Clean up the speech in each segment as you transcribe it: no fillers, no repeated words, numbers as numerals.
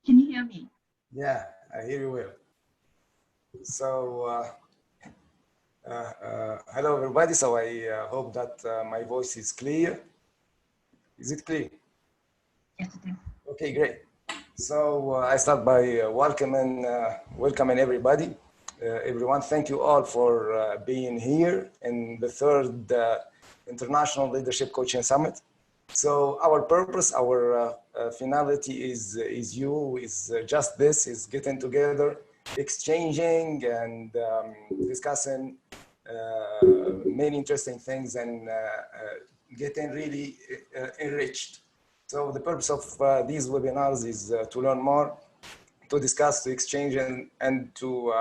Can you hear me? Yeah, I hear you well. So, hello everybody. So I hope that my voice is clear. Is it clear? Yes, it is. Okay, great. So I start by welcoming everybody, everyone. Thank you all for being here in the third International Leadership Coaching Summit. So our purpose, our finality is just this: is getting together, exchanging, and discussing many interesting things, and getting really enriched. So the purpose of these webinars is to learn more, to discuss, to exchange, and to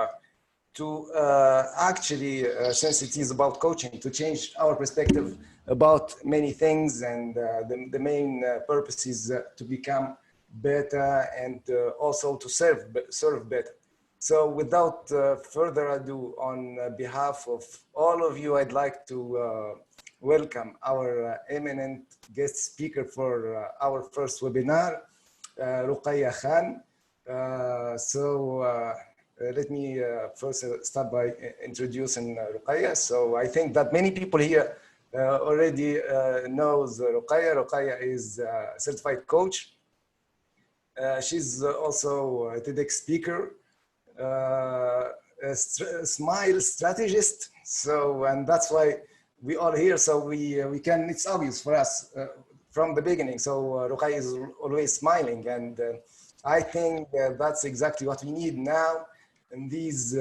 actually, since it is about coaching, to change our perspective about many things. And the main purpose is to become better and also to serve better. So without further ado, on behalf of all of you, I'd like to welcome our eminent guest speaker for our first webinar, Ruqya Khan. Let me first start by introducing Ruqya. So I think that many people here already knows Ruqya. Ruqya is a certified coach. She's also a TEDx speaker, a smile strategist. So, and that's why we are here. So we can, it's obvious for us from the beginning. So Ruqya is always smiling, and I think that's exactly what we need now in these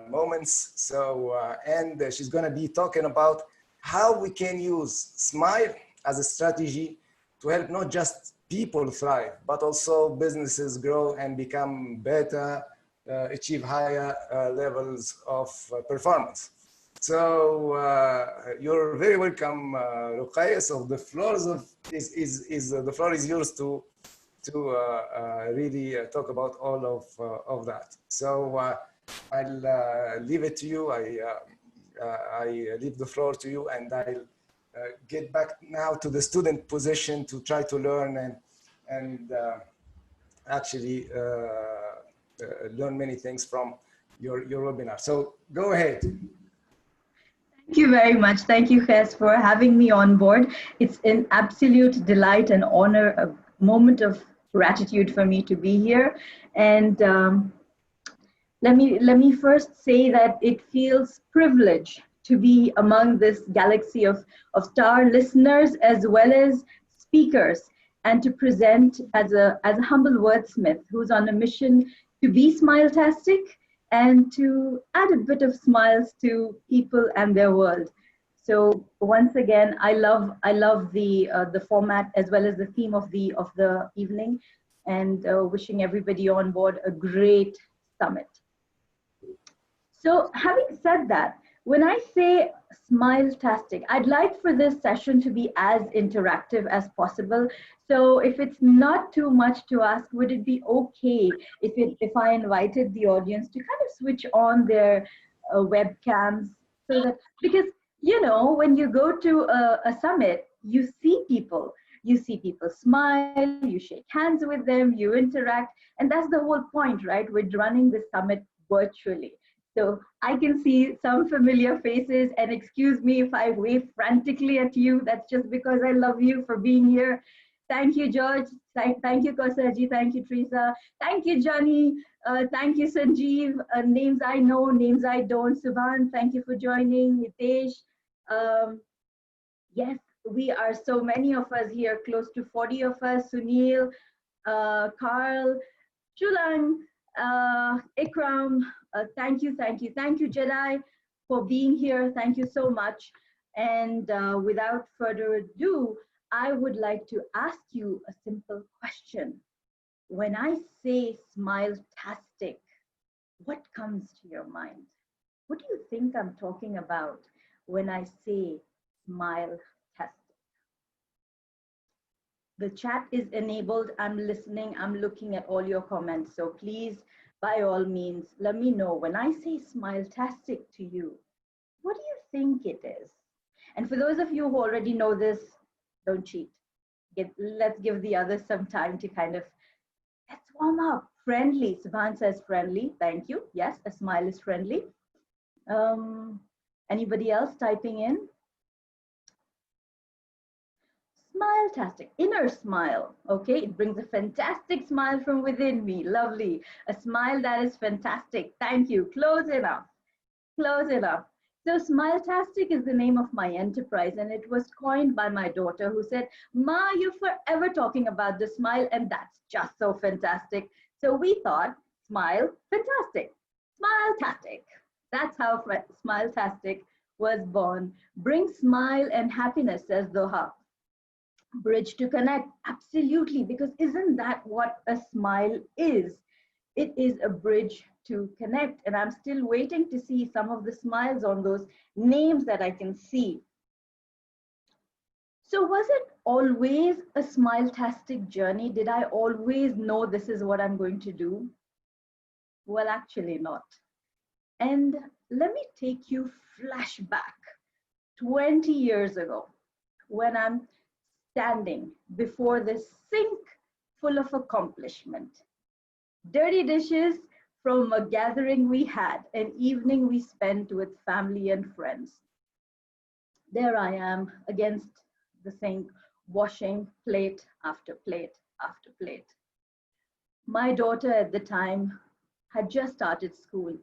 moments. So, and she's going to be talking about how we can use smile as a strategy to help not just people thrive, but also businesses grow and become better, achieve higher levels of performance. So you're very welcome, Ruqya. So the floor the floor is yours to really talk about all of that. So I'll leave it to you. I leave the floor to you, and I'll get back now to the student position to try to learn and actually learn many things from your webinar. So go ahead. Thank you very much. Thank you, Ches, for having me on board. It's an absolute delight and honor, a moment of gratitude for me to be here. And let me first say that it feels privilege to be among this galaxy of star listeners as well as speakers, and to present as a humble wordsmith who's on a mission to be Smiletastic and to add a bit of smiles to people and their world. So once again, I love the format as well as the theme of the evening, and wishing everybody on board a great summit. So having said that, when I say Smiletastic, I'd like for this session to be as interactive as possible. So if it's not too much to ask, would it be okay if I invited the audience to kind of switch on their webcams, so that, because you know, when you go to a summit, you see people smile, you shake hands with them, you interact, and that's the whole point, right? We're running the summit virtually. So I can see some familiar faces, and excuse me if I wave frantically at you. That's just because I love you for being here. Thank you, George. Thank you, Kausaji. Thank you, Teresa. Thank you, Johnny. Thank you, Sanjeev. Names I know, names I don't. Subhan, thank you for joining. Hitesh. Yes, we are so many of us here, close to 40 of us. Sunil, Carl, Chulang, Ikram, thank you, Jedi, for being here. Thank you so much. And without further ado, I would like to ask you a simple question. When I say Smiletastic, what comes to your mind? What do you think I'm talking about when I say Smiletastic? The chat is enabled. I'm listening. I'm looking at all your comments. So please, by all means, let me know when I say Smiletastic to you, what do you think it is? And for those of you who already know this, don't cheat. Let's give the others some time to kind of, let's warm come up. Friendly. Subhan says friendly. Thank you. Yes, a smile is friendly. Anybody else typing in? Smiletastic, inner smile. Okay, it brings a fantastic smile from within me. Lovely. A smile that is fantastic. Thank you. Close enough. Close enough. So Smiletastic is the name of my enterprise, and it was coined by my daughter, who said, "Ma, you're forever talking about the smile, and that's just so fantastic." So we thought, smile, fantastic. Smiletastic. That's how Smiletastic was born. Bring smile and happiness, says Doha. Bridge to connect, absolutely, because isn't that what a smile is? It is a bridge to connect, and I'm still waiting to see some of the smiles on those names that I can see. So was it always a smile-tastic journey? Did I always know this is what I'm going to do? Well, actually not. And let me take you flashback 20 years ago, when I'm standing before this sink full of accomplishment. Dirty dishes from a gathering we had, an evening we spent with family and friends. There I am against the sink, washing plate after plate after plate. My daughter at the time had just started school.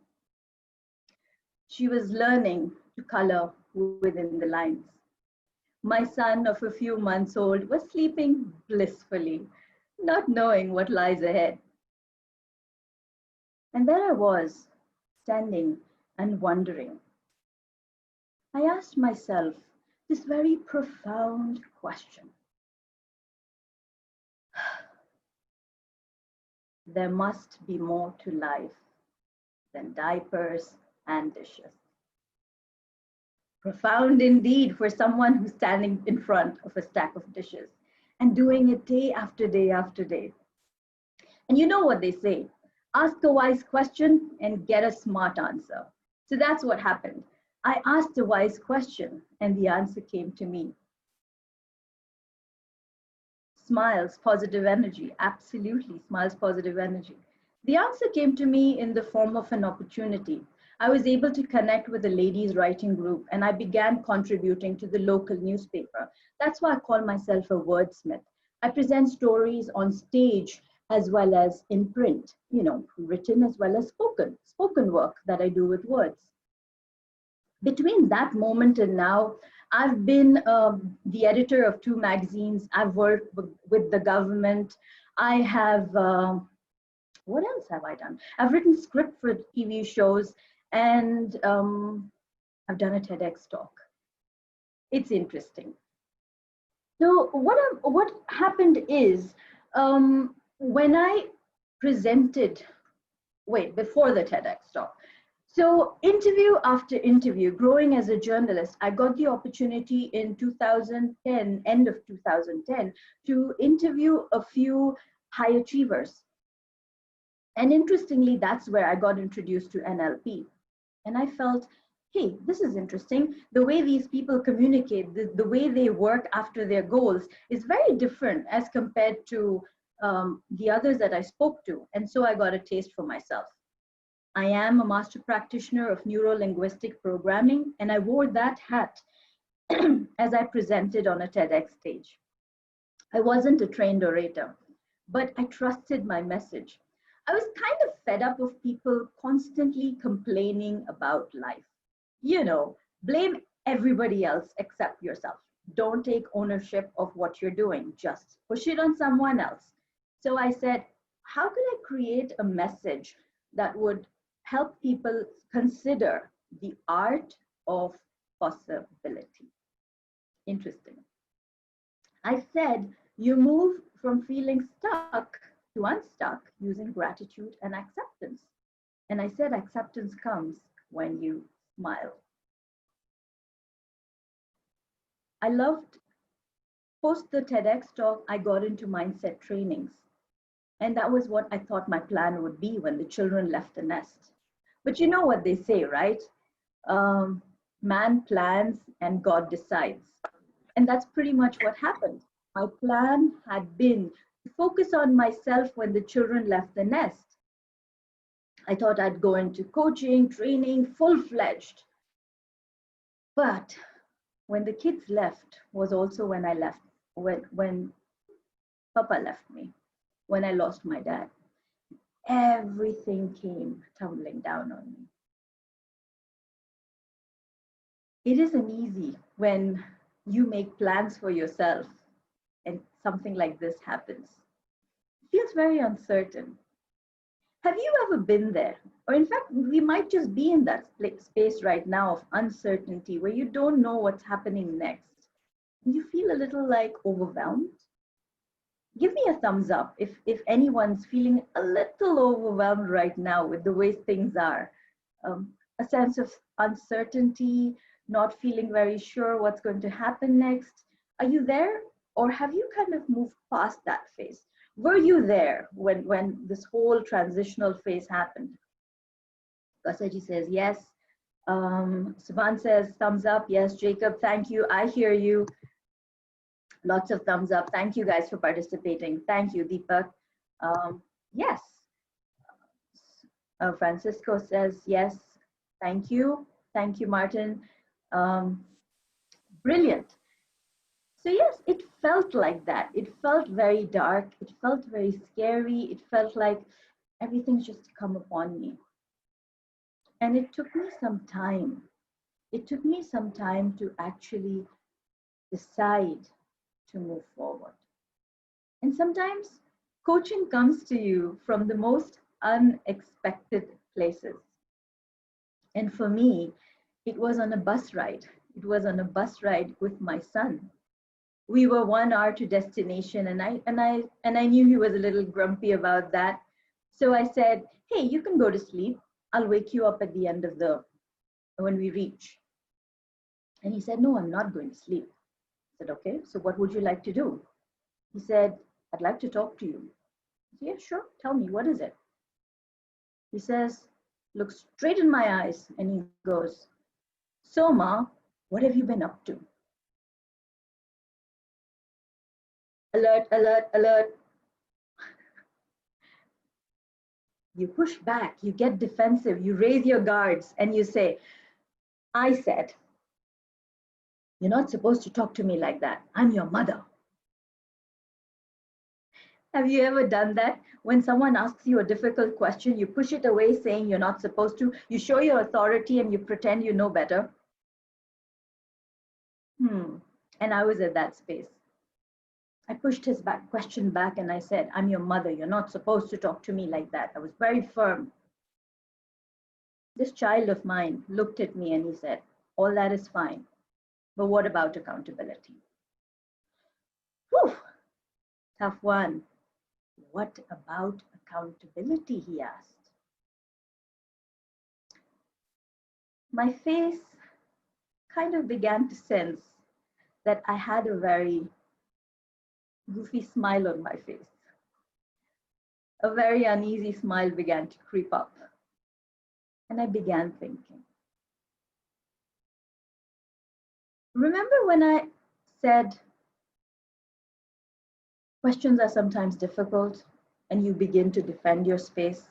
She was learning to color within the lines. My son of a few months old was sleeping blissfully, not knowing what lies ahead. And there I was, standing and wondering. I asked myself this very profound question. There must be more to life than diapers and dishes. Profound indeed for someone who's standing in front of a stack of dishes and doing it day after day after day. And you know what they say, ask a wise question and get a smart answer. So that's what happened. I asked a wise question and the answer came to me. Smiles, positive energy, absolutely, smiles, positive energy. The answer came to me in the form of an opportunity. I was able to connect with a ladies' writing group and I began contributing to the local newspaper. That's why I call myself a wordsmith. I present stories on stage as well as in print, written as well as spoken work that I do with words. Between that moment and now, I've been the editor of 2 magazines. I've worked with the government. I have, what else have I done? I've written script for TV shows and I've done a TEDx talk. It's interesting. So what happened is when I presented, before the TEDx talk, so interview after interview, growing as a journalist, I got the opportunity in 2010, end of 2010, to interview a few high achievers. And interestingly, that's where I got introduced to NLP. And I felt, hey, this is interesting. The way these people communicate, the way they work after their goals is very different as compared to the others that I spoke to. And so I got a taste for myself. I am a master practitioner of neuro-linguistic programming, and I wore that hat as I presented on a TEDx stage. I wasn't a trained orator, but I trusted my message. I was kind of fed up of people constantly complaining about life. Blame everybody else except yourself. Don't take ownership of what you're doing, just push it on someone else. So I said, how could I create a message that would help people consider the art of possibility? Interesting. I said, you move from feeling stuck to unstuck using gratitude and acceptance. And I said, acceptance comes when you smile. I loved, post the TEDx talk, I got into mindset trainings. And that was what I thought my plan would be when the children left the nest. But you know what they say, right? Man plans and God decides. And that's pretty much what happened. My plan had been focus on myself when the children left the nest. I thought I'd go into coaching, training, full-fledged. But when the kids left was also when I left, when Papa left me, when I lost my dad. Everything came tumbling down on me. It isn't easy when you make plans for yourself and something like this happens. It feels very uncertain. Have you ever been there? Or in fact, we might just be in that space right now of uncertainty where you don't know what's happening next. You feel a little like overwhelmed. Give me a thumbs up if anyone's feeling a little overwhelmed right now with the way things are. A sense of uncertainty, not feeling very sure what's going to happen next. Are you there? Or have you kind of moved past that phase? Were you there when this whole transitional phase happened? Kasaji says yes. Subhan says thumbs up. Yes, Jacob, thank you. I hear you. Lots of thumbs up. Thank you guys for participating. Thank you, Deepak. Yes. Francisco says yes. Thank you. Thank you, Martin. Brilliant. So yes, it felt like that. It felt very dark. It felt very scary. It felt like everything's just come upon me. And it took me some time. It took me some time to actually decide to move forward. And sometimes coaching comes to you from the most unexpected places. And for me, it was on a bus ride. It was on a bus ride with my son. We were 1 hour to destination, and I knew he was a little grumpy about that. So I said, "Hey, you can go to sleep. I'll wake you up at the end of when we reach." And he said, "No, I'm not going to sleep." I said, "Okay, so what would you like to do?" He said, "I'd like to talk to you." I said, "Yeah, sure. Tell me, what is it?" He says, looks straight in my eyes, and he goes, "So, Ma, what have you been up to?" Alert, alert, alert. You push back, you get defensive, you raise your guards, and you say, "I said, you're not supposed to talk to me like that. I'm your mother." Have you ever done that? When someone asks you a difficult question, you push it away saying you're not supposed to. You show your authority and you pretend you know better. And I was at that space. I pushed his question back and I said, "I'm your mother. You're not supposed to talk to me like that." I was very firm. This child of mine looked at me and he said, "All that is fine, but what about accountability?" Whew, tough one. "What about accountability?" he asked. My face kind of began to sense that I had a very goofy smile on my face. A very uneasy smile began to creep up. And I began thinking. Remember when I said questions are sometimes difficult and you begin to defend your space?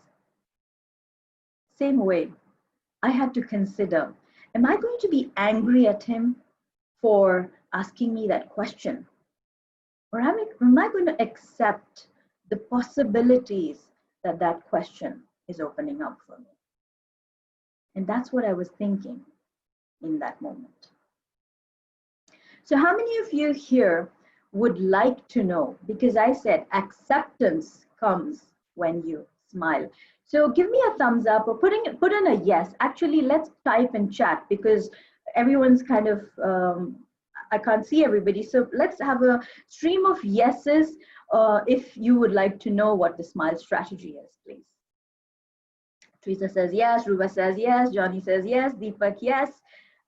Same way, I had to consider, am I going to be angry at him for asking me that question? Or am I going to accept the possibilities that that question is opening up for me? And that's what I was thinking in that moment. So how many of you here would like to know, because I said acceptance comes when you smile. So give me a thumbs up or put in a yes. Actually, let's type in chat because everyone's kind of, I can't see everybody. So let's have a stream of yeses if you would like to know what the smile strategy is, please. Teresa says yes, Ruba says yes, Johnny says yes, Deepak yes,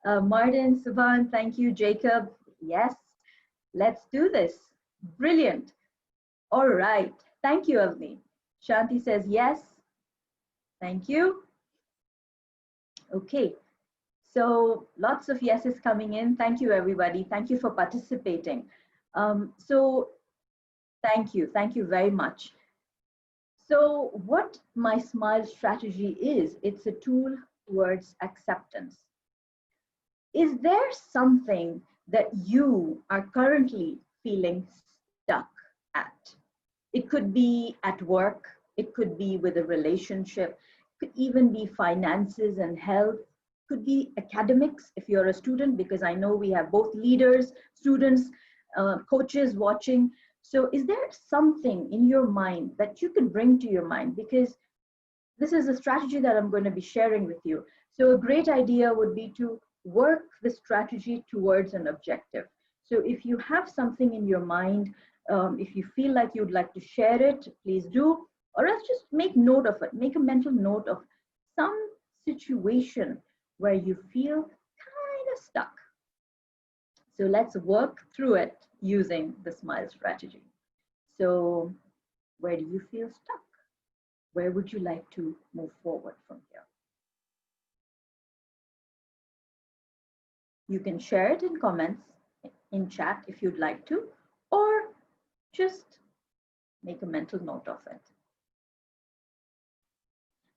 Martin, Subhan, thank you, Jacob, yes. Let's do this. Brilliant. All right. Thank you, Avni. Shanti says yes. Thank you. Okay. So lots of yeses coming in. Thank you, everybody. Thank you for participating. So Thank you. Thank you very much. So what my smile strategy is, it's a tool towards acceptance. Is there something that you are currently feeling stuck at? It could be at work, it could be with a relationship, it could even be finances and health, it could be academics if you're a student, because I know we have both leaders, students, coaches watching. So is there something in your mind that you can bring to your mind? Because this is a strategy that I'm going to be sharing with you. So a great idea would be to work the strategy towards an objective. So if you have something in your mind, if you feel like you'd like to share it, please do, or else just make note of it. Make a mental note of some situation where you feel kind of stuck. So let's work through it using the SMILE strategy. So where do you feel stuck? Where would you like to move forward from here? You can share it in comments, in chat if you'd like to, or just make a mental note of it.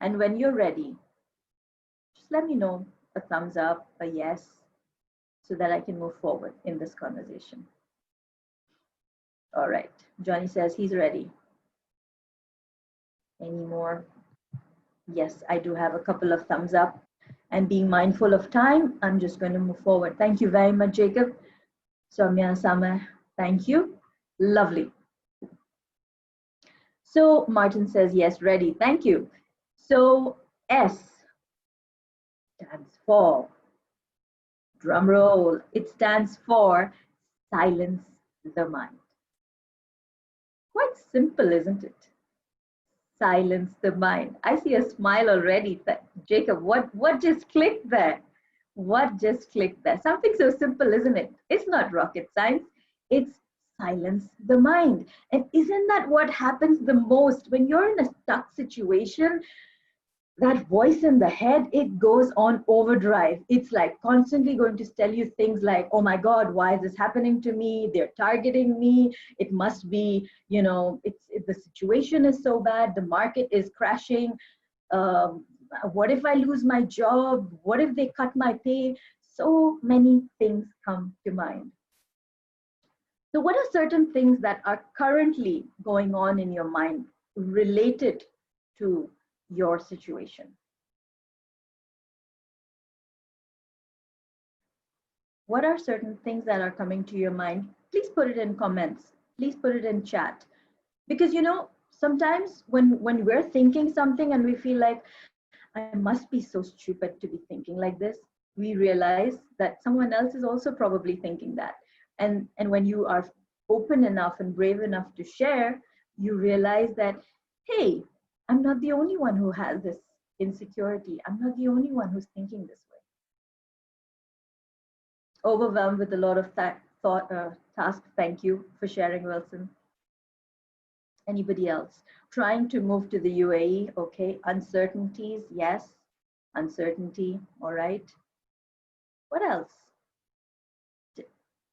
And when you're ready, just let me know, a thumbs up, a yes, so that I can move forward in this conversation. All right, Johnny says he's ready. Any more? Yes, I do have a couple of thumbs up. And being mindful of time, I'm just going to move forward. Thank you very much, Jacob. Soumya, Sama, thank you. Lovely. So Martin says, yes, ready. Thank you. So S stands for, drum roll, it stands for silence the mind. Quite simple, isn't it? Silence the mind. I see a smile already. Jacob, what just clicked there? What just clicked there? Something so simple, isn't it? It's not rocket science. It's silence the mind. And isn't that what happens the most when you're in a stuck situation? That voice in the head, it goes on overdrive. It's like constantly going to tell you things like, oh my God, why is this happening to me? They're targeting me. It must be, the situation is so bad. The market is crashing. What if I lose my job? What if they cut my pay? So many things come to mind. So what are certain things that are currently going on in your mind related to your situation? What are certain things that are coming to your mind? Please put it in comments. Please put it in chat. Because sometimes when we're thinking something and we feel like, I must be so stupid to be thinking like this, we realize that someone else is also probably thinking that. And when you are open enough and brave enough to share, you realize that, hey, I'm not the only one who has this insecurity. I'm not the only one who's thinking this way. Overwhelmed with a lot of tasks. Thank you for sharing, Wilson. Anybody else? Trying to move to the UAE, okay. Uncertainties, yes. Uncertainty, all right. What else?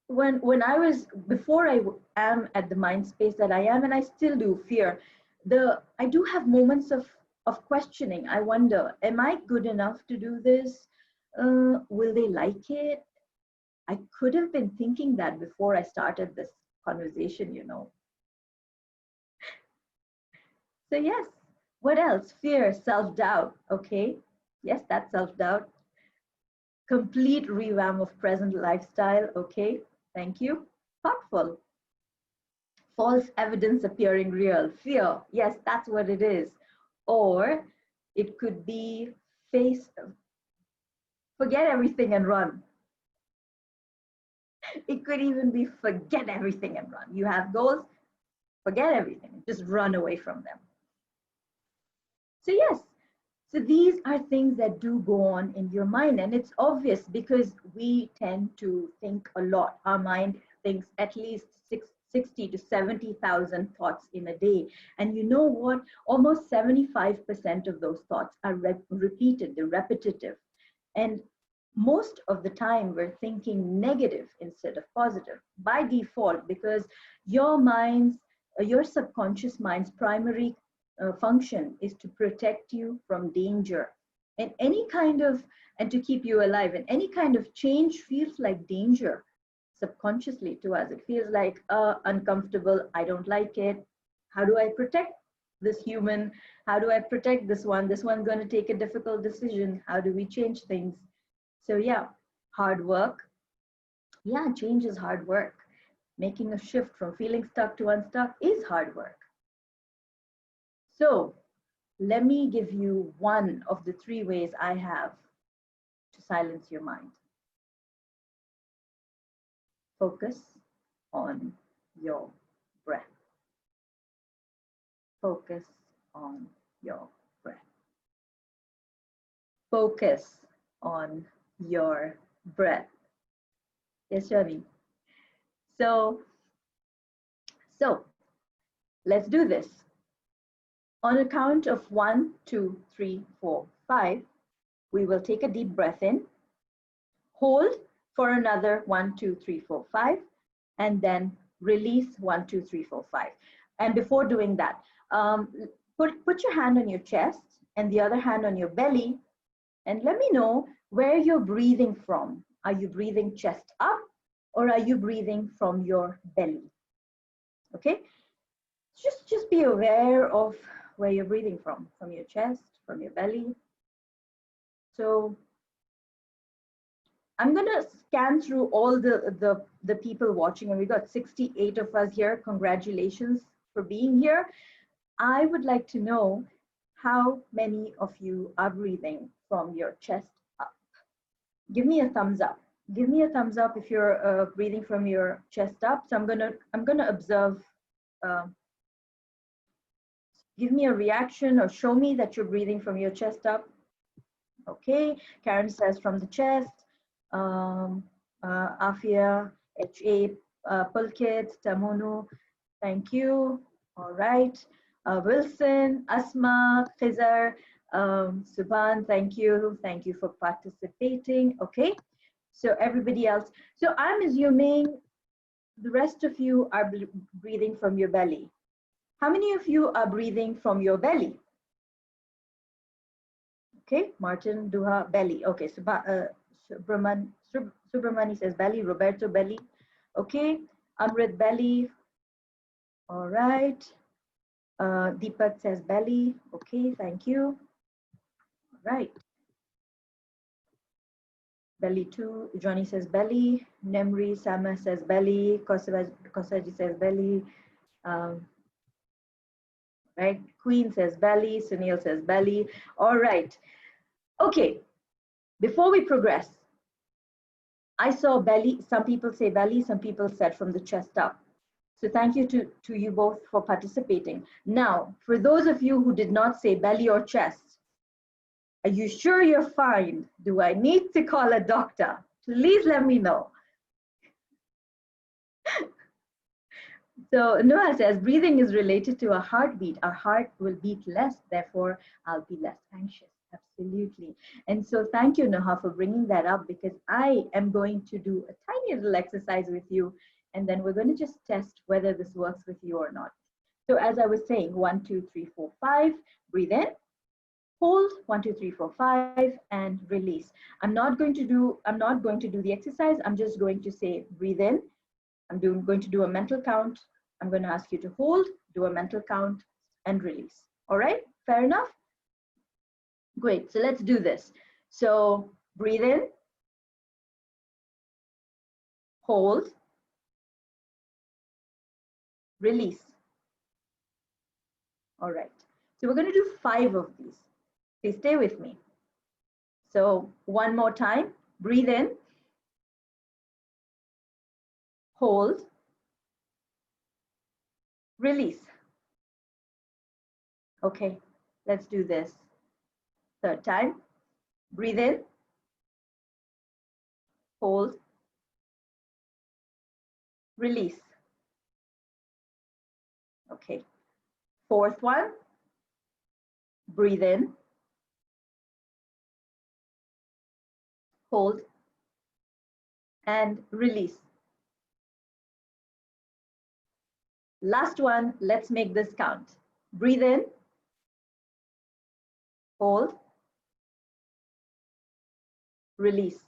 When I was, before I am at the mind space that I am, and I still do, fear, I do have moments of questioning. I wonder, am I good enough to do this? Will they like it? I could have been thinking that before I started this conversation, So yes, what else? Fear, self-doubt, okay. Yes, that's self-doubt. Complete revamp of present lifestyle, okay. Thank you. Thoughtful. False evidence appearing real. Fear, yes, that's what it is. Or it could be forget everything and run. It could even be forget everything and run. You have goals, forget everything, just run away from them. So yes, so these are things that do go on in your mind, and it's obvious because we tend to think a lot. Our mind thinks at least 60 to 70,000 thoughts in a day. And you know what? Almost 75% of those thoughts are repeated, they're repetitive. And most of the time we're thinking negative instead of positive by default, because your mind's your subconscious mind's primary function is to protect you from danger and any kind of, and to keep you alive. And any kind of change feels like danger subconsciously to us. It feels like uncomfortable. I don't like it. How do I protect this human? How do I protect this one? This one's going to take a difficult decision. How do we change things? So yeah, hard work. Yeah, change is hard work. Making a shift from feeling stuck to unstuck is hard work. So let me give you one of the 3 ways I have to silence your mind. Focus on your breath. Focus on your breath. Focus on your breath. Yes, Shani. So let's do this. On a count of 1, 2, 3, 4, 5, we will take a deep breath in, hold for another 1, 2, 3, 4, 5, and then release 1, 2, 3, 4, 5. And before doing that, put your hand on your chest and the other hand on your belly, and let me know where you're breathing from. Are you breathing chest up or are you breathing from your belly? Okay, just be aware of where you're breathing from your chest, from your belly. So I'm gonna scan through all the people watching, and we got 68 of us here. Congratulations for being here. I would like to know how many of you are breathing from your chest up. Give me a thumbs up. Give me a thumbs up if you're breathing from your chest up. So I'm gonna observe. Give me a reaction or show me that you're breathing from your chest up. Okay, Karen says from the chest. Afia, HA, Pulkit, Tamunu, thank you. All right. Wilson, Asma, Khizar, Subhan, thank you. Thank you for participating. Okay, so everybody else. So I'm assuming the rest of you are breathing from your belly. How many of you are breathing from your belly? Okay, Martin, Duha, belly. Okay, Subramani says belly, Roberto belly. Okay, Amrit belly. All right. Deepak says belly. Okay, thank you. All right. Belly too. Johnny says belly. Nemri Sama says belly. Kosaji says belly. Right. Queen says belly. Sunil says belly. All right. Okay. Before we progress, I saw belly. Some people say belly. Some people said from the chest up. So thank you to you both for participating. Now, for those of you who did not say belly or chest, are you sure you're fine? Do I need to call a doctor? Please let me know. So Noah says, breathing is related to a heartbeat. Our heart will beat less, therefore I'll be less anxious. Absolutely. And so thank you, Noah, for bringing that up, because I am going to do a tiny little exercise with you, and then we're going to just test whether this works with you or not. So as I was saying, 1, 2, 3, 4, 5, breathe in. Hold 1, 2, 3, 4, 5, and release. I'm not going to do the exercise. I'm just going to say breathe in. I'm going to do a mental count. I'm going to ask you to hold, do a mental count, and release. All right, fair enough? Great, so let's do this. So breathe in, hold, release. All right, so we're going to do 5 of these. Please stay with me. So one more time, breathe in, hold, release. Okay, let's do this. 3rd time, breathe in, hold, release. Okay, 4th one, breathe in, hold, and release. Last one, let's make this count. Breathe in, hold, release.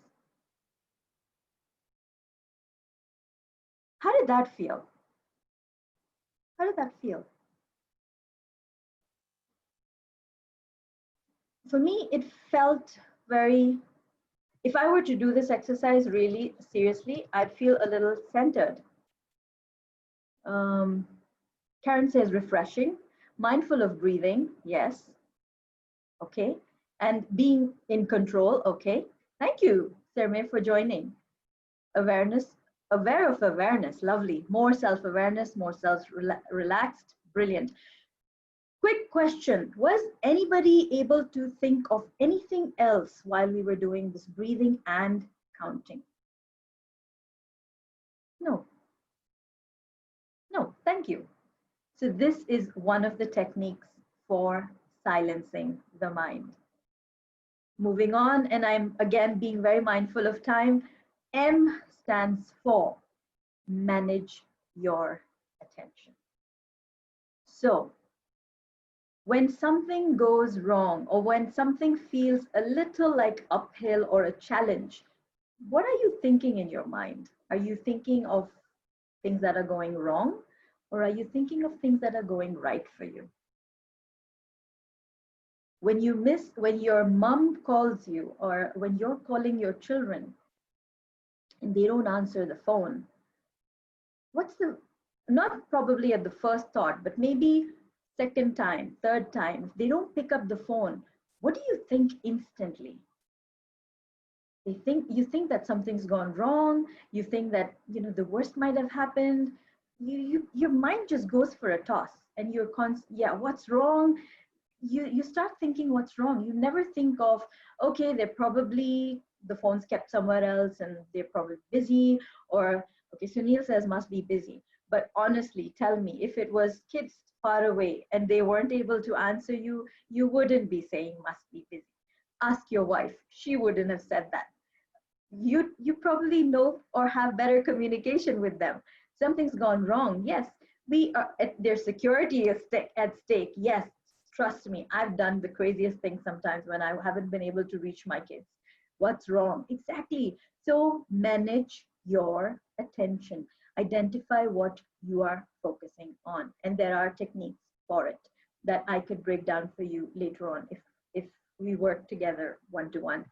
How did that feel? How did that feel? For me, it felt very, if I were to do this exercise really seriously, I'd feel a little centered. Karen says refreshing, mindful of breathing, yes. Okay, and being in control, okay. Thank you, Serme, for joining. Awareness, aware of awareness, lovely. More self-awareness, more self-relaxed, brilliant. Quick question, was anybody able to think of anything else while we were doing this breathing and counting? No. No, thank you. So this is one of the techniques for silencing the mind. Moving on, and I'm again being very mindful of time. M stands for manage your attention. So when something goes wrong or when something feels a little like uphill or a challenge, what are you thinking in your mind? Are you thinking of things that are going wrong, or are you thinking of things that are going right for you? When your mom calls you, or when you're calling your children and they don't answer the phone, what's the, not probably at the first thought, but maybe second time, third time, if they don't pick up the phone, what do you think instantly? You think that something's gone wrong, you think that the worst might have happened, your mind just goes for a toss, and yeah, what's wrong? You start thinking what's wrong. You never think of, okay, the phone's kept somewhere else and they're probably busy, or okay, Sunil says must be busy. But honestly, tell me, if it was kids far away and they weren't able to answer you, you wouldn't be saying must be busy. Ask your wife, she wouldn't have said that. You probably know or have better communication with them. Something's gone wrong, yes. We are their security is at stake, yes. Trust me, I've done the craziest things sometimes when I haven't been able to reach my kids. What's wrong? Exactly. So manage your attention. Identify what you are focusing on. And there are techniques for it that I could break down for you later on if we work together one-to-one.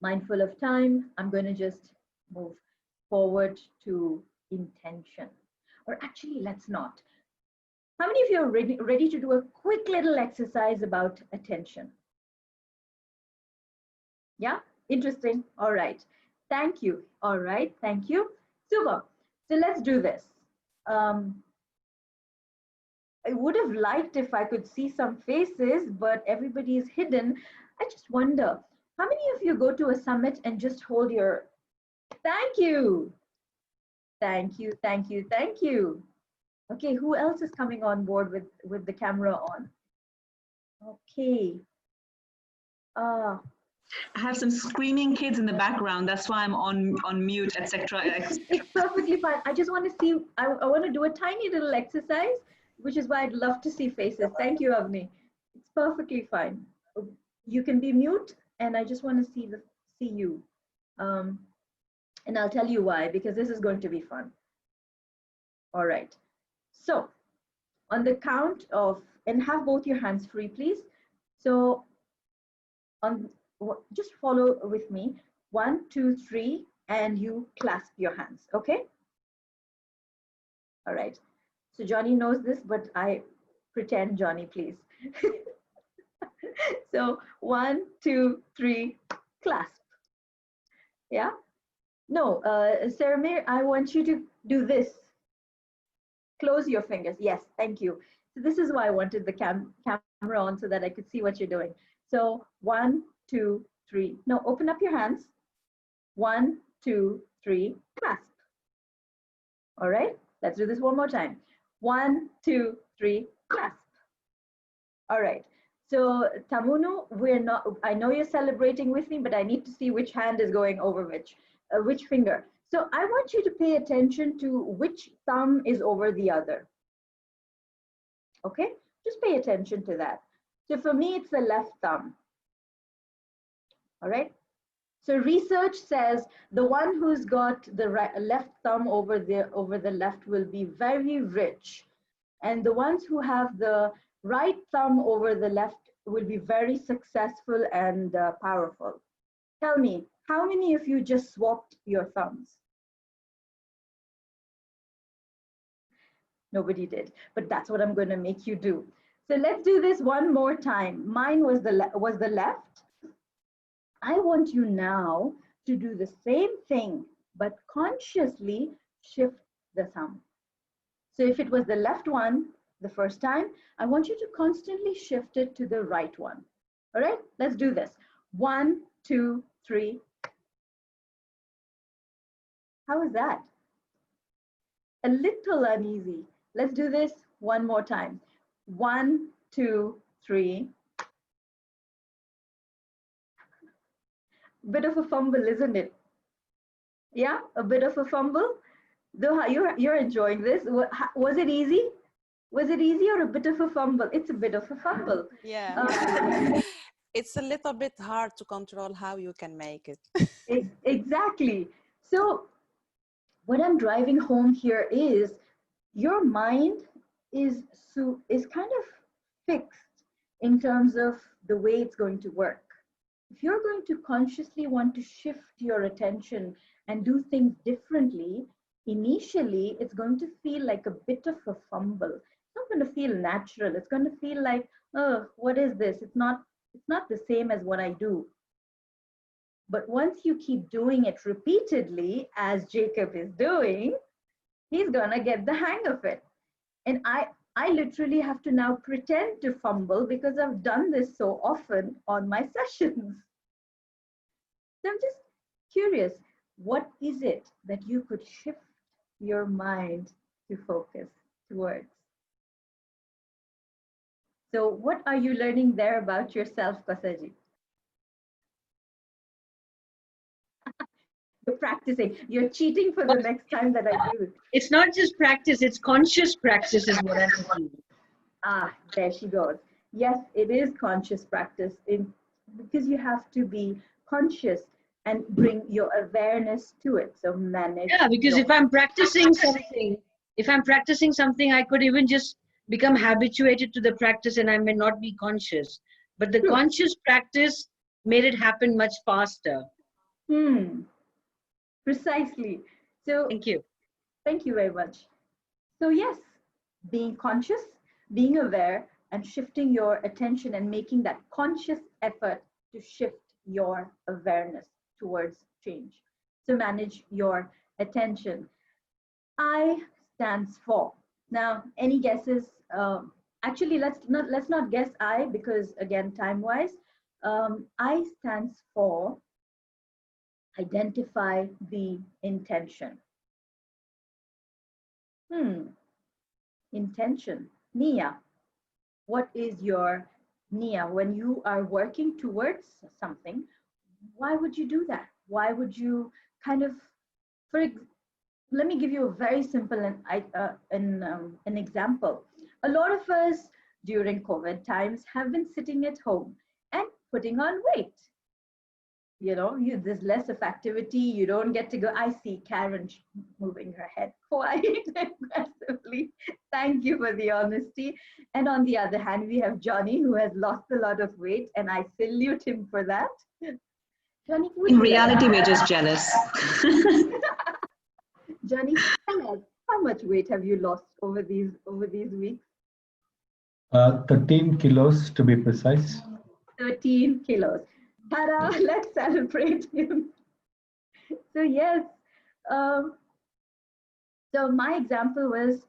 Mindful of time, I'm going to just move forward to intention. Or actually, let's not. How many of you are ready to do a quick little exercise about attention? Yeah, interesting. All right. Thank you. All right. Thank you. Super. So let's do this. I would have liked if I could see some faces, but everybody is hidden. I just wonder, how many of you go to a summit and just hold your, thank you. Thank you. Thank you. Thank you. Okay, who else is coming on board with the camera on? Okay. I have some screaming kids in the background. That's why I'm on mute, etc. It's perfectly fine. I just want to see, I want to do a tiny little exercise, which is why I'd love to see faces. Thank you, Avni. It's perfectly fine. You can be mute, and I just want to see you. And I'll tell you why, because this is going to be fun. All right. So on the count of, and have both your hands free, please. So just follow with me. 1, 2, 3, and you clasp your hands, okay? All right. So Johnny knows this, but I pretend Johnny, please. So 1, 2, 3, clasp. Yeah? No, Saramir, I want you to do this. Close your fingers. Yes, thank you. So this is why I wanted the camera on, so that I could see what you're doing. So 1, 2, 3. No, open up your hands. 1, 2, 3, clasp. All right, let's do this one more time. 1, 2, 3, clasp. All right. So Tamunu, I know you're celebrating with me, but I need to see which hand is going over which finger. So I want you to pay attention to which thumb is over the other. Okay, just pay attention to that. So for me, it's the left thumb. All right. So research says the one who's got the left thumb over the left will be very rich, and the ones who have the right thumb over the left will be very successful and powerful. Tell me, how many of you just swapped your thumbs? Nobody did, but that's what I'm going to make you do. So let's do this one more time. Mine was the left. I want you now to do the same thing, but consciously shift the thumb. So if it was the left one the first time, I want you to constantly shift it to the right one. All right, let's do this. 1, 2, 3. How is that? A little uneasy. Let's do this one more time. 1, 2, 3. Bit of a fumble, isn't it? Yeah, a bit of a fumble. Though you're enjoying this. Was it easy? Was it easy or a bit of a fumble? It's a bit of a fumble. Yeah. It's a little bit hard to control how you can make it. Exactly. So what I'm driving home here is your mind is kind of fixed in terms of the way it's going to work. If you're going to consciously want to shift your attention and do things differently, initially it's going to feel like a bit of a fumble. It's not going to feel natural. It's going to feel like, oh, what is this? It's not the same as what I do. But once you keep doing it repeatedly, as Jacob is doing, he's gonna get the hang of it. And I literally have to now pretend to fumble because I've done this so often on my sessions. So I'm just curious, what is it that you could shift your mind to focus towards? So what are you learning there about yourself, Kasaji? You're practicing. You're cheating for the next time that I do it. It's not just practice, it's conscious practice is what I'm doing. Ah, there she goes. Yes, it is conscious practice because you have to be conscious and bring your awareness to it. So manage. Yeah, because if I'm practicing something, I could even just become habituated to the practice and I may not be conscious. But the conscious practice made it happen much faster. Precisely. So thank you. Thank you very much. So yes, being conscious, being aware, and shifting your attention and making that conscious effort to shift your awareness towards change. So manage your attention. I stands for. Now, any guesses? Actually, let's not guess I, because again, time-wise, I stands for identify the intention. Intention. Niya. What is your niya? When you are working towards something, why would you do that? Why would you kind of, let me give you a very simple an example. A lot of us during COVID times have been sitting at home and putting on weight. You know, there's less of activity. You don't get to go. I see Karen moving her head quite aggressively. Thank you for the honesty. And on the other hand, we have Johnny, who has lost a lot of weight, and I salute him for that. Johnny, in reality, we're just jealous. Johnny, tell us, how much weight have you lost over these weeks? 13 kilos to be precise. 13 kilos. Tara, let's celebrate him. So yes, so my example was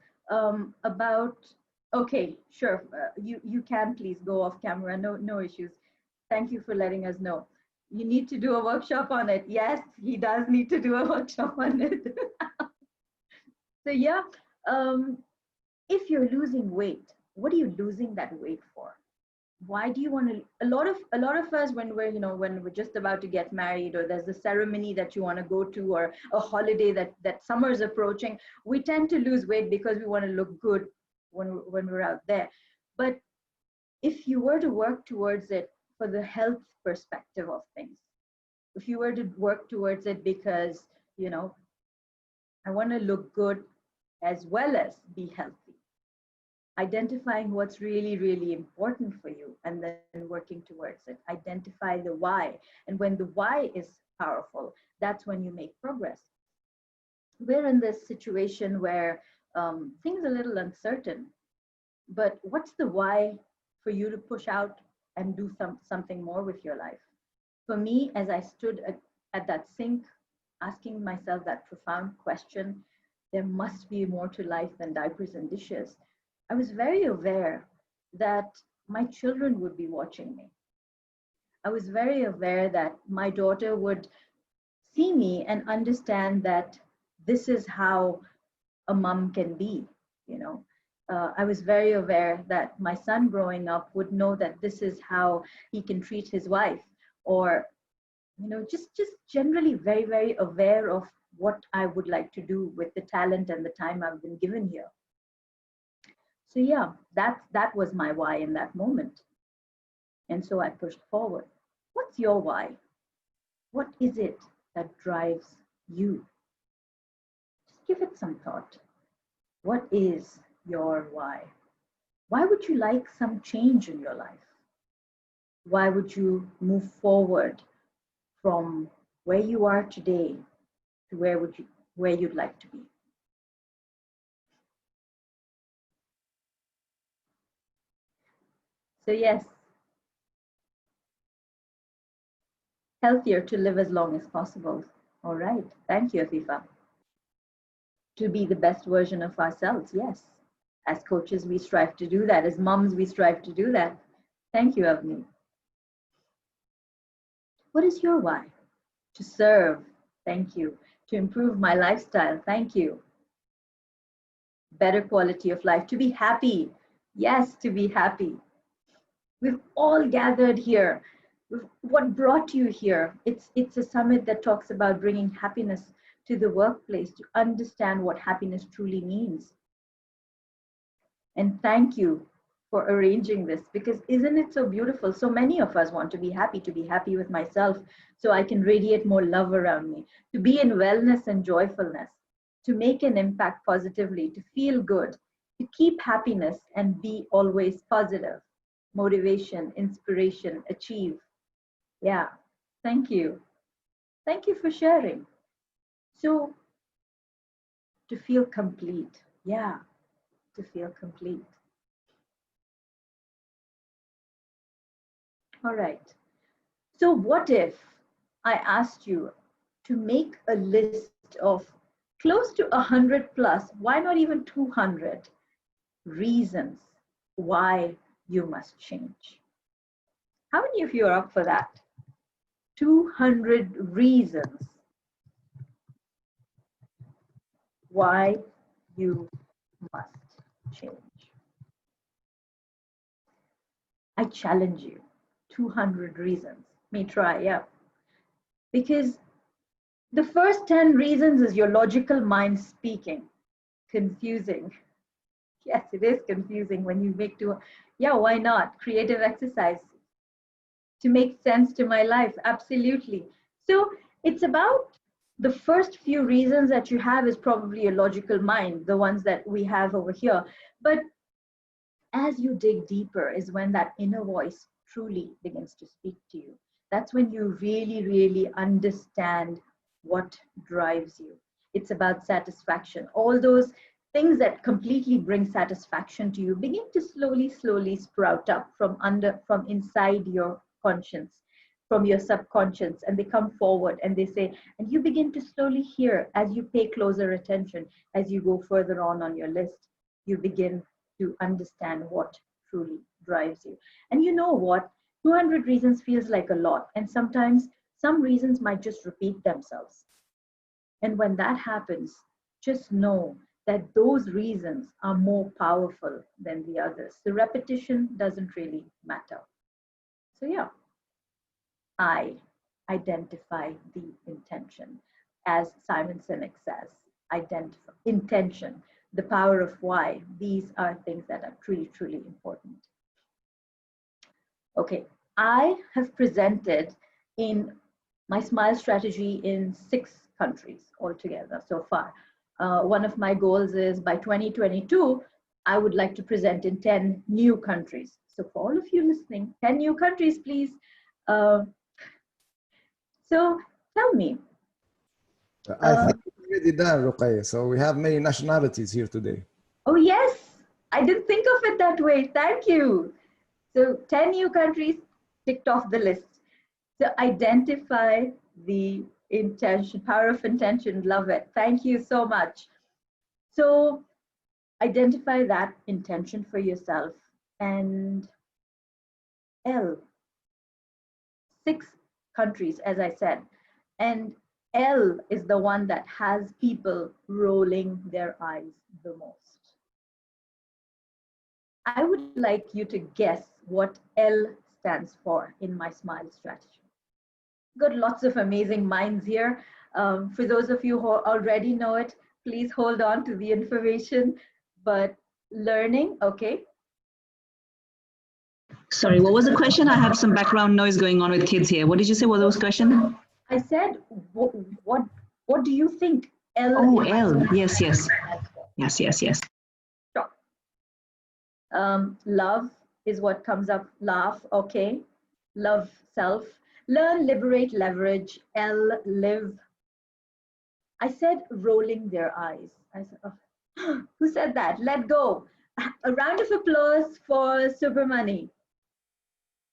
about, okay, sure, you can please go off camera, no issues. Thank you for letting us know. You need to do a workshop on it. Yes, he does need to do a workshop on it. So yeah, if you're losing weight, what are you losing that weight for? Why do you want to, a lot of us, when we're, when we're just about to get married, or there's a ceremony that you want to go to, or a holiday that summer is approaching, we tend to lose weight because we want to look good when we're out there. But if you were to work towards it for the health perspective of things, if you were to work towards it because, I want to look good as well as be healthy, identifying what's really, really important for you and then working towards it. Identify the why. And when the why is powerful, that's when you make progress. We're in this situation where things are a little uncertain, but what's the why for you to push out and do something more with your life? For me, as I stood at that sink, asking myself that profound question, there must be more to life than diapers and dishes, I was very aware that my children would be watching me. I was very aware that my daughter would see me and understand that this is how a mom can be, I was very aware that my son growing up would know that this is how he can treat his wife, or just generally very, very aware of what I would like to do with the talent and the time I've been given here. So yeah, that was my why in that moment. And so I pushed forward. What's your why? What is it that drives you? Just give it some thought. What is your why? Why would you like some change in your life? Why would you move forward from where you are today to where you'd like to be? So yes, healthier to live as long as possible. All right. Thank you, Afifa. To be the best version of ourselves, yes. As coaches, we strive to do that. As moms, we strive to do that. Thank you, Avni. What is your why? To serve. Thank you. To improve my lifestyle. Thank you. Better quality of life. To be happy. Yes, to be happy. We've all gathered here. What brought you here? It's a summit that talks about bringing happiness to the workplace, to understand what happiness truly means. And thank you for arranging this, because isn't it so beautiful? So many of us want to be happy with myself so I can radiate more love around me, to be in wellness and joyfulness, to make an impact positively, to feel good, to keep happiness and be always positive, motivation, inspiration, achieve. Yeah, thank you. Thank you for sharing. So, to feel complete, yeah, to feel complete. All right. So what if I asked you to make a list of close to 100 plus, why not even 200 reasons why you must change? How many of you are up for that? 200 reasons why you must change. I challenge you. 200 reasons. May try, yeah. Because the first 10 reasons is your logical mind speaking. Confusing. Yes, it is confusing when you make yeah, why not? Creative exercise to make sense to my life. Absolutely. So it's about the first few reasons that you have is probably a logical mind, the ones that we have over here. But as you dig deeper is when that inner voice truly begins to speak to you. That's when you really, really understand what drives you. It's about satisfaction. All those things that completely bring satisfaction to you begin to slowly sprout up from inside your conscience, from your subconscious, and they come forward and they say, and you begin to slowly hear as you pay closer attention, as you go further on your list, you begin to understand what truly drives you. And you know what? 200 reasons feels like a lot. And sometimes some reasons might just repeat themselves. And when that happens, just know that those reasons are more powerful than the others. The repetition doesn't really matter. So yeah, I identify the intention. As Simon Sinek says, identify intention, the power of why. These are things that are truly, truly important. Okay, I have presented in my Smile strategy in 6 countries altogether so far. One of my goals is by 2022, I would like to present in 10 new countries. So for all of you listening, 10 new countries, please. So tell me. I think it's already done, Ruqya. So we have many nationalities here today. Oh yes, I didn't think of it that way. Thank you. So 10 new countries ticked off the list. So identify the intention, power of intention, love it. Thank you so much. So identify that intention for yourself. And 6 countries, as I said. And L is the one that has people rolling their eyes the most. I would like you to guess what L stands for in my Smile strategy. Got lots of amazing minds here. For those of you who already know it, please hold on to the information. But learning, okay. Sorry, what was the question? I have some background noise going on with kids here. What did you say? What was the question? I said, what do you think L? Oh, L. Yes, yes. Yes, yes, yes. Sure. Love is what comes up. Laugh, okay. Love self. Learn, liberate, leverage. L, live. I said rolling their eyes. I said, oh. Who said that? Let go. A round of applause for Subramani.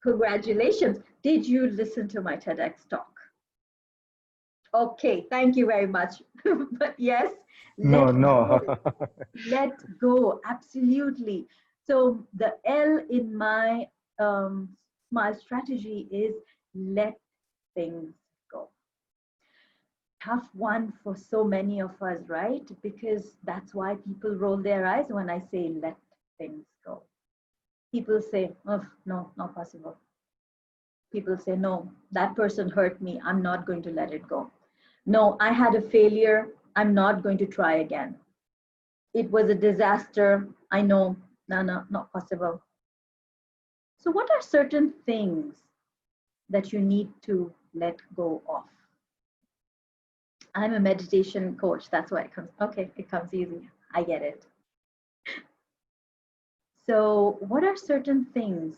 Congratulations. Did you listen to my TEDx talk? Okay, thank you very much. But yes, No, no. let go, absolutely. So the L in my Smile strategy is let things go. Tough one for so many of us, right? Because that's why people roll their eyes when I say let things go. People say, oh, no, not possible. People say, no, that person hurt me. I'm not going to let it go. No, I had a failure. I'm not going to try again. It was a disaster. I know, no, not possible. So what are certain things that you need to let go of? I'm a meditation coach. That's why it comes. Okay, it comes easy. I get it. So what are certain things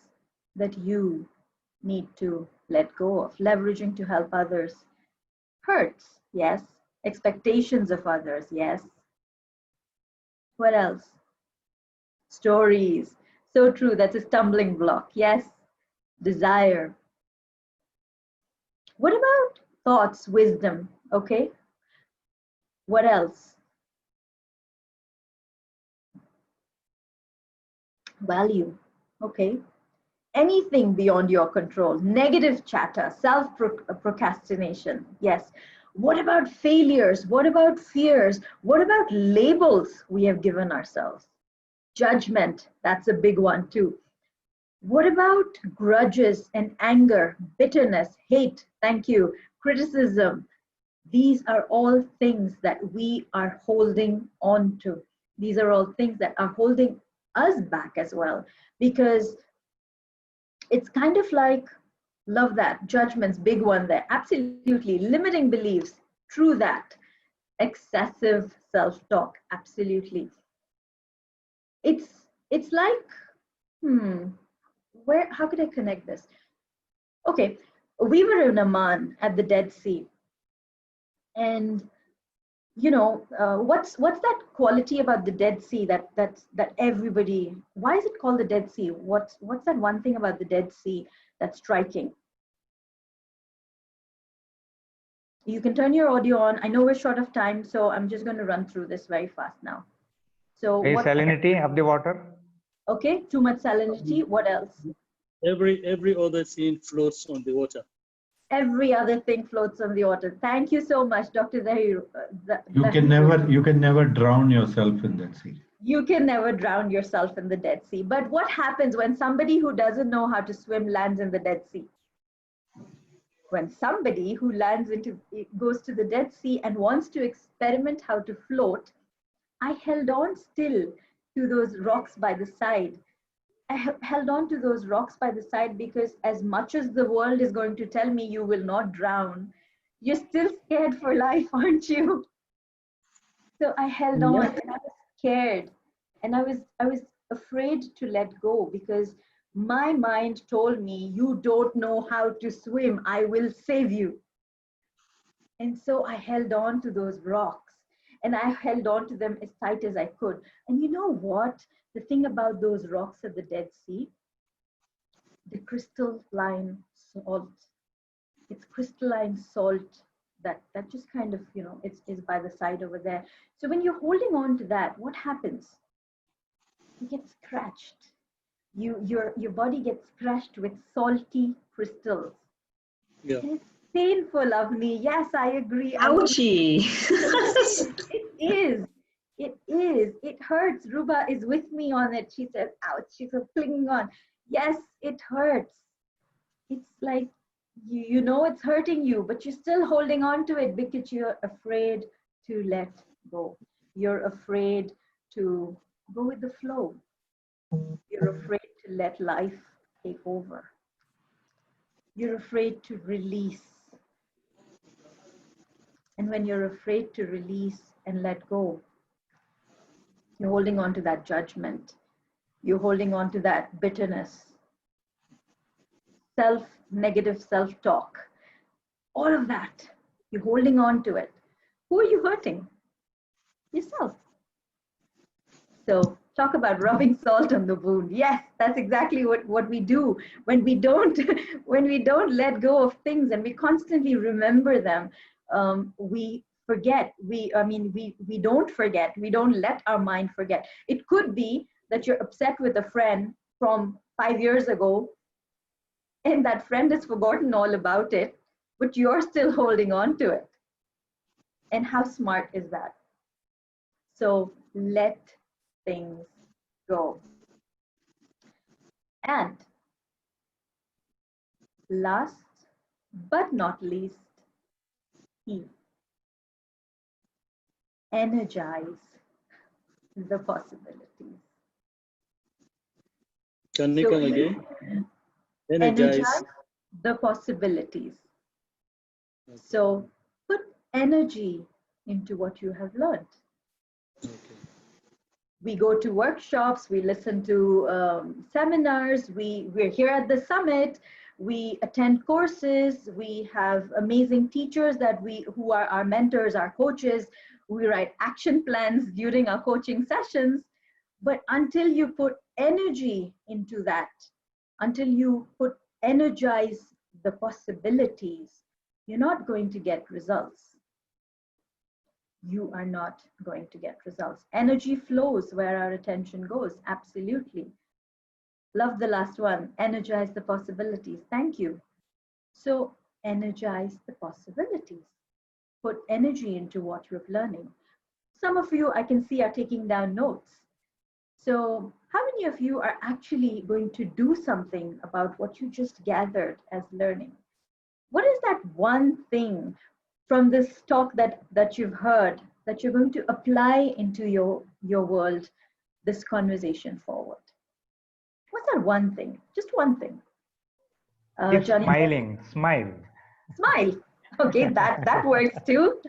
that you need to let go of? Leveraging to help others. Hurts, yes. Expectations of others, yes. What else? Stories. So true, that's a stumbling block, yes. Desire. What about thoughts, wisdom, okay? What else? Value, okay. Anything beyond your control. Negative chatter, self-procrastination, yes. What about failures? What about fears? What about labels we have given ourselves? Judgment, that's a big one too. What about grudges and anger, bitterness, hate, thank you, criticism? These are all things that we are holding on to. These are all things that are holding us back as well, because it's kind of like, love that, judgments, big one there, absolutely. Limiting beliefs, true that. Excessive self-talk, absolutely. It's like, how could I connect this? Okay, we were in Oman at the Dead Sea, and you know, what's that quality about the Dead Sea that everybody? Why is it called the Dead Sea? What's that one thing about the Dead Sea that's striking? You can turn your audio on. I know we're short of time, so I'm just going to run through this very fast now. So A salinity of the water. Okay, too much salinity. What else? Every other scene floats on the water. Every other thing floats on the water. Thank you so much, Dr. Zahir. You can never drown yourself in that sea. You can never drown yourself in the Dead Sea. But what happens when somebody who doesn't know how to swim lands in the Dead Sea? When somebody who goes to the Dead Sea and wants to experiment how to float, I held on still to those rocks by the side. I held on to those rocks by the side because as much as the world is going to tell me you will not drown, you're still scared for life, aren't you? So I held on and I was scared and I was afraid to let go because my mind told me, you don't know how to swim, I will save you. And so I held on to those rocks and I held on to them as tight as I could. And you know what? The thing about those rocks at the Dead Sea, the crystalline salt, it's crystalline salt that just kind of, you know, is by the side over there. So when you're holding on to that, what happens? You get scratched. Your body gets scratched with salty crystals. Yeah. And it's painful, Avni. Yes, I agree. Ouchie. It is. It is. It hurts. Ruba is with me on it. She says, ouch. She's clinging on. Yes, it hurts. It's like, you know it's hurting you, but you're still holding on to it because you're afraid to let go. You're afraid to go with the flow. You're afraid to let life take over. You're afraid to release. And when you're afraid to release and let go, you're holding on to that judgment. You're holding on to that bitterness, negative self-talk, all of that. You're holding on to it. Who are you hurting? Yourself. So talk about rubbing salt on the wound. Yes, that's exactly what we do when we don't let go of things and we constantly remember them. We forget. We don't forget. We don't let our mind forget. It could be that you're upset with a friend from 5 years ago, and that friend has forgotten all about it, but you're still holding on to it. And how smart is that? So let things go. And last but not least, energize the possibilities. Can you come again? Energize the possibilities. Okay. So put energy into what you have learned. Okay. We go to workshops, we listen to seminars, we're here at the summit, we attend courses, we have amazing teachers who are our mentors, our coaches. We write action plans during our coaching sessions. But until you put energy into that, until you energize the possibilities, you're not going to get results. You are not going to get results. Energy flows where our attention goes. Absolutely. Love the last one. Energize the possibilities. Thank you. So energize the possibilities. Put energy into what you're learning. Some of you, I can see, are taking down notes. So how many of you are actually going to do something about what you just gathered as learning? What is that one thing from this talk that you've heard that you're going to apply into your world, this conversation forward? What's that one thing? Just one thing. Johnny, smiling. Smile. Smile. Okay, that works too.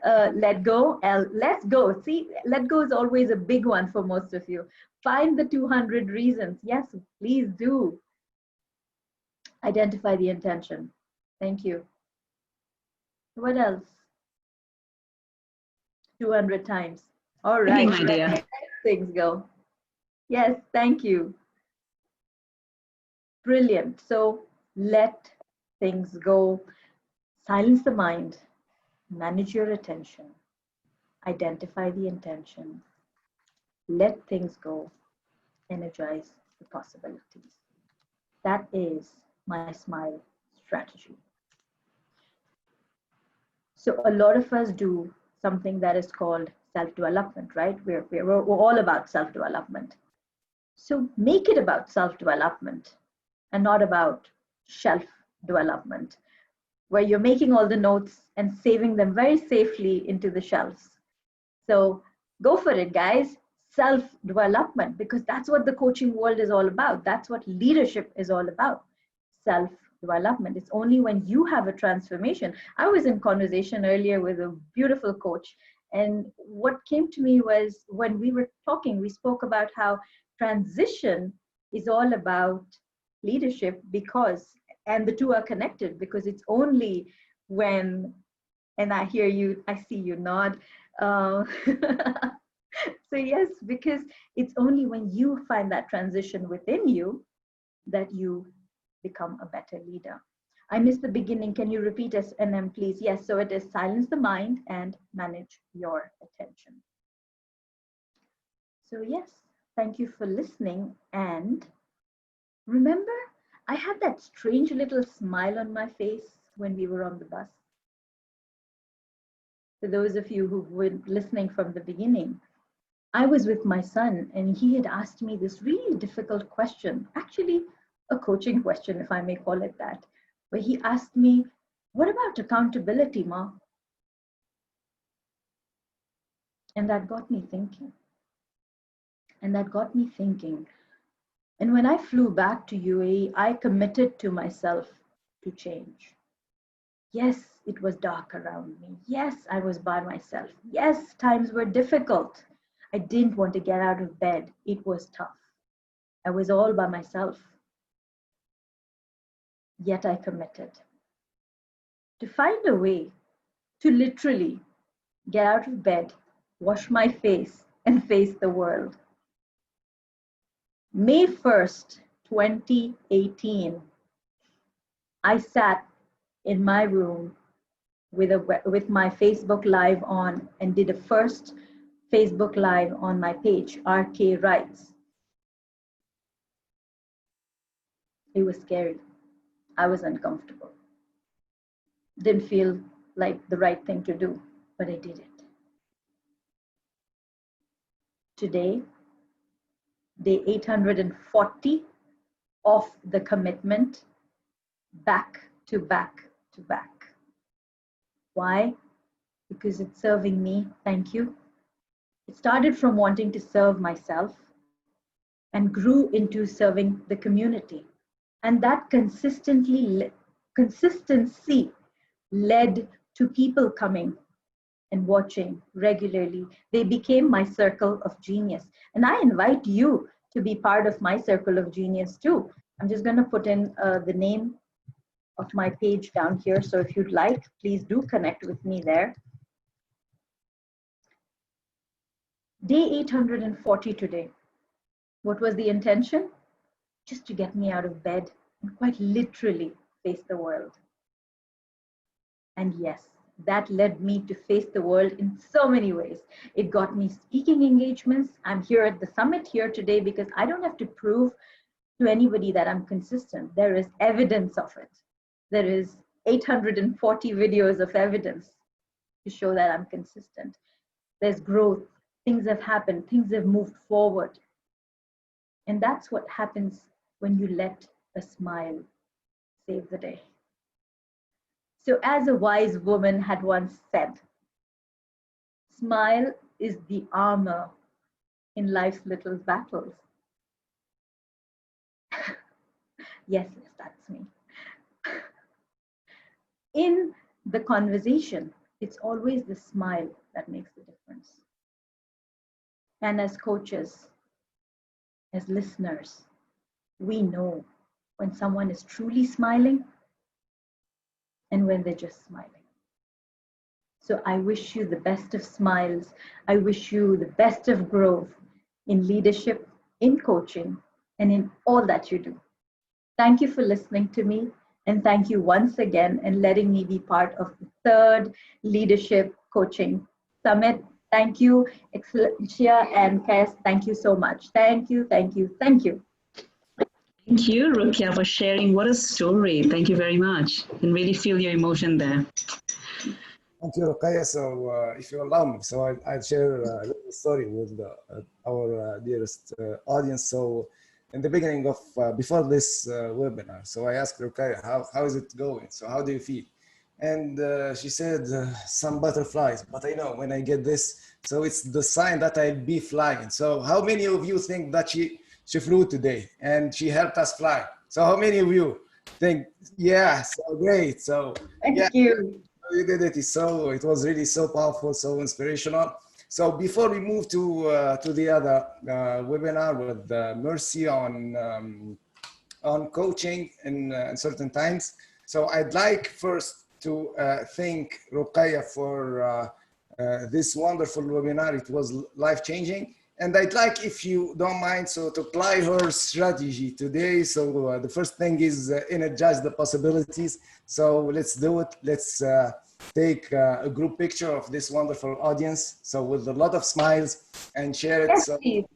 Let go. Let's go. See, let go is always a big one for most of you. Find the 200 reasons. Yes, please do. Identify the intention. Thank you. What else? 200 times. All right. Let things go. Yes, thank you. Brilliant. So let things go. Silence the mind. Manage your attention. Identify the intention. Let things go. Energize the possibilities. That is my SMILE strategy. So a lot of us do something that is called self-development, right? We're all about self-development. So make it about self-development and not about shelf development, where you're making all the notes and saving them very safely into the shelves. So go for it, guys. Self-development, because that's what the coaching world is all about. That's what leadership is all about. Self-development. It's only when you have a transformation. I was in conversation earlier with a beautiful coach, and what came to me was when we were talking, we spoke about how transition is all about leadership, because, and the two are connected, because it's only when, and I hear you, I see you nod. So yes, because it's only when you find that transition within you that you become a better leader. I missed the beginning. Can you repeat SNM, please? Yes, so it is silence the mind and manage your attention. So yes, thank you for listening. And remember, I had that strange little smile on my face when we were on the bus. For those of you who were listening from the beginning, I was with my son and he had asked me this really difficult question, actually a coaching question, if I may call it that, where he asked me, what about accountability, Ma? And that got me thinking. And when I flew back to UAE, I committed to myself to change. Yes, it was dark around me. Yes, I was by myself. Yes, times were difficult. I didn't want to get out of bed. It was tough. I was all by myself. Yet I committed to find a way to literally get out of bed, wash my face, and face the world. May 1st, 2018, I sat in my room with my Facebook Live on and did a first Facebook Live on my page, RK Writes. It was scary. I was uncomfortable. Didn't feel like the right thing to do, but I did it. Today, day 840 of the commitment, back to back to back. Why? Because it's serving me. Thank you. It started from wanting to serve myself and grew into serving the community. And that consistency led to people coming and watching regularly. They became my circle of genius. And I invite you to be part of my circle of genius too. I'm just going to put in the name of my page down here. So if you'd like, please do connect with me there. Day 840 today. What was the intention? Just to get me out of bed and quite literally face the world. And yes, that led me to face the world in so many ways. It got me speaking engagements. I'm here at the summit here today because I don't have to prove to anybody that I'm consistent. There is evidence of it. There is 840 videos of evidence to show that I'm consistent. There's growth. Things have happened. Things have moved forward. And that's what happens when you let a smile save the day. So as a wise woman had once said, smile is the armor in life's little battles. Yes, that's me. In the conversation, it's always the smile that makes the difference. And as coaches, as listeners, we know when someone is truly smiling and when they're just smiling. So I wish you the best of smiles. I wish you the best of growth in leadership, in coaching, and in all that you do. Thank you for listening to me. And thank you once again and letting me be part of the third Leadership Coaching Summit. Thank you, Excellencia and Kes. Thank you so much. Thank you, thank you, thank you. Thank you, Ruqya, for sharing. What a story. Thank you very much. I can really feel your emotion there. Thank you, Ruqya. So, if you allow me, so I'll share a little story with our dearest audience. So, in the beginning of, before this webinar, so I asked Ruqya, how is it going? So, how do you feel? And she said, some butterflies, but I know when I get this, so it's the sign that I'll be flying. So, how many of you think that she flew today and she helped us fly? So, how many of you think, yeah, so great. So, Thank you. you did it. It was really so powerful, so inspirational. So before we move to the other webinar with Mercy on coaching in certain times, so I'd like first to thank Ruqya for this wonderful webinar. It was life-changing. And I'd like, if you don't mind, so to apply her strategy today. So the first thing is energize the possibilities. So let's do it. Let's take a group picture of this wonderful audience. So with a lot of smiles and share it. Yes, So, please.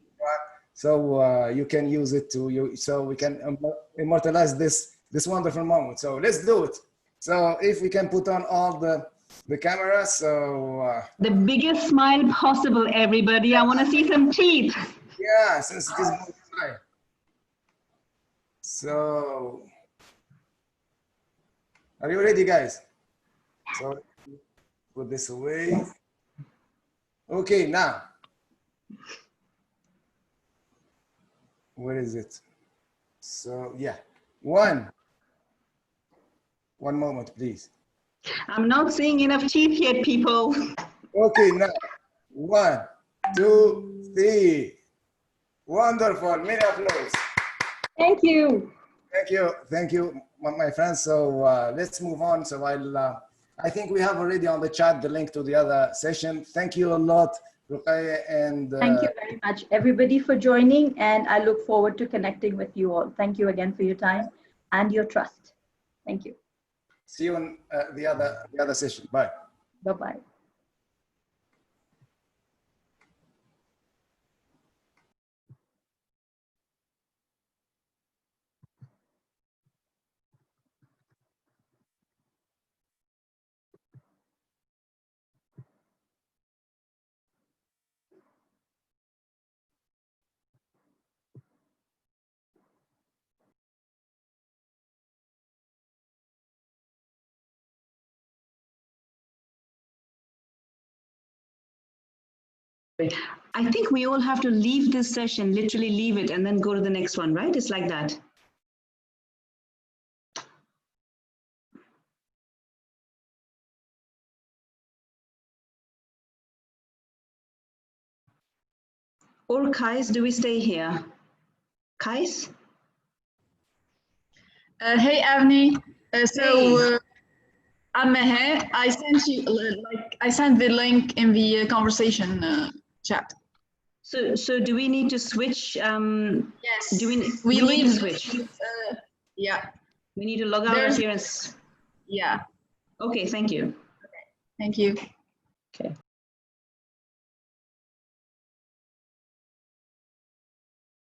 you can use it so we can immortalize this wonderful moment. So let's do it. So if we can put on all the camera, so The biggest smile possible, everybody. I want to see some teeth. yeah, since it is time. So are you ready, guys? So put this away. Okay, now where is it? So yeah, one moment, please. I'm not seeing enough teeth yet, people. Okay, now 1, 2, 3. Wonderful. Many applause. Thank you. Thank you, my friends. So let's move on. So I think we have already on the chat the link to the other session. Thank you a lot, Ruqya, and Thank you very much, everybody, for joining, and I look forward to connecting with you all. Thank you again for your time and your trust. Thank you. see you on the other session. Bye. Bye-bye. I think we all have to leave this session, literally leave it, and then go to the next one, right? It's like that. Or Kais, do we stay here? Kais? Hey Avni, Hey. I'm Meher. I sent you I sent the link in the conversation chat. So do we need to switch? Yes. Do we We need to leave switch? yeah. We need to log out of here. Yeah. Okay, thank you. Thank you. Okay.